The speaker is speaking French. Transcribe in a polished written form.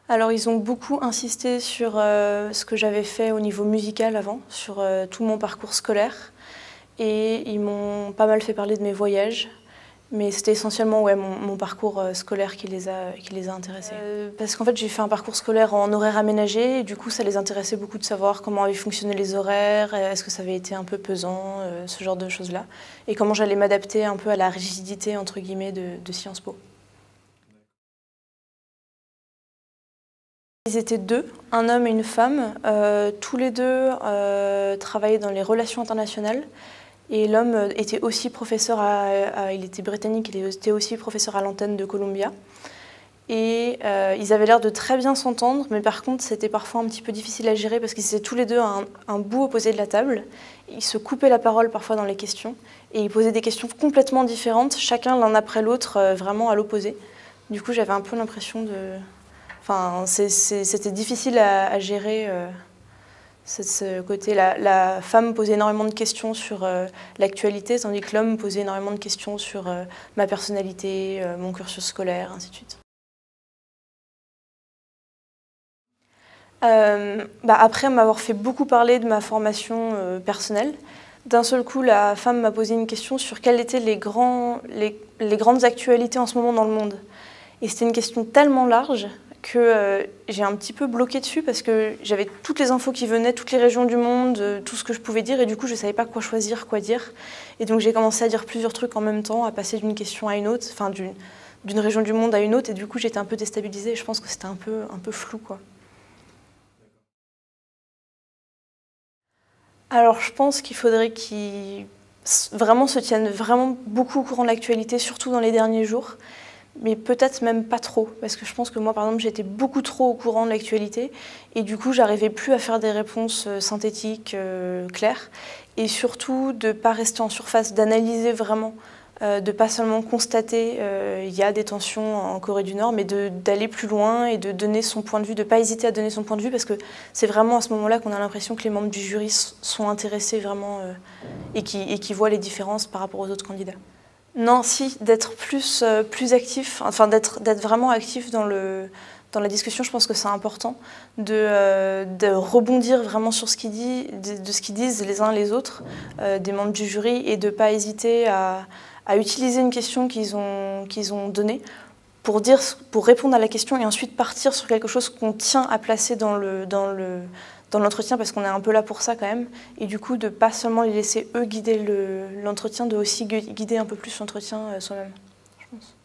Alors ils ont beaucoup insisté sur ce que j'avais fait au niveau musical avant, sur tout mon parcours scolaire. Et ils m'ont pas mal fait parler de mes voyages. Mais c'était essentiellement mon parcours scolaire qui les a intéressés. Parce qu'en fait j'ai fait un parcours scolaire en horaire aménagé et du coup ça les intéressait beaucoup de savoir comment avaient fonctionné les horaires, est-ce que ça avait été un peu pesant, ce genre de choses-là. Et comment j'allais m'adapter un peu à la rigidité entre guillemets de Sciences Po. Ils étaient deux, un homme et une femme. Tous les deux travaillaient dans les relations internationales. Et l'homme était aussi professeur, il était britannique, il était aussi professeur à l'antenne de Columbia. Et ils avaient l'air de très bien s'entendre, mais par contre c'était parfois un petit peu difficile à gérer parce qu'ils étaient tous les deux à un bout opposé de la table. Ils se coupaient la parole parfois dans les questions et ils posaient des questions complètement différentes, chacun l'un après l'autre, vraiment à l'opposé. Du coup j'avais un peu l'impression de... Enfin, c'était difficile à gérer. Ce côté, la femme posait énormément de questions sur l'actualité, tandis que l'homme posait énormément de questions sur ma personnalité, mon cursus scolaire, ainsi de suite. Après m'avoir fait beaucoup parler de ma formation personnelle, d'un seul coup, la femme m'a posé une question sur quelles étaient les grandes actualités en ce moment dans le monde. Et c'était une question tellement large que j'ai un petit peu bloqué dessus parce que j'avais toutes les infos qui venaient, toutes les régions du monde, tout ce que je pouvais dire et du coup je ne savais pas quoi choisir, quoi dire. Et donc j'ai commencé à dire plusieurs trucs en même temps, à passer d'une question à une autre, enfin d'une région du monde à une autre et du coup j'étais un peu déstabilisée et je pense que c'était un peu flou, quoi. Alors je pense qu'il faudrait qu'ils vraiment se tiennent vraiment beaucoup au courant de l'actualité, surtout dans les derniers jours. Mais peut-être même pas trop, parce que je pense que moi, par exemple, j'étais beaucoup trop au courant de l'actualité, et du coup, j'arrivais plus à faire des réponses synthétiques, claires, et surtout de ne pas rester en surface, d'analyser vraiment, de ne pas seulement constater il y a des tensions en Corée du Nord, mais d'aller plus loin et de donner son point de vue, de ne pas hésiter à donner son point de vue, parce que c'est vraiment à ce moment-là qu'on a l'impression que les membres du jury sont intéressés vraiment et qui voient les différences par rapport aux autres candidats. Non, si, d'être plus actif, enfin d'être vraiment actif dans la discussion, je pense que c'est important, de rebondir vraiment sur ce qu'ils disent, de ce qu'ils disent les uns les autres, des membres du jury, et de ne pas hésiter à utiliser une question qu'ils ont donnée pour répondre à la question et ensuite partir sur quelque chose qu'on tient à placer dans l'entretien parce qu'on est un peu là pour ça quand même. Et du coup, de pas seulement les laisser eux guider l'entretien, de aussi guider un peu plus l'entretien soi-même, je pense.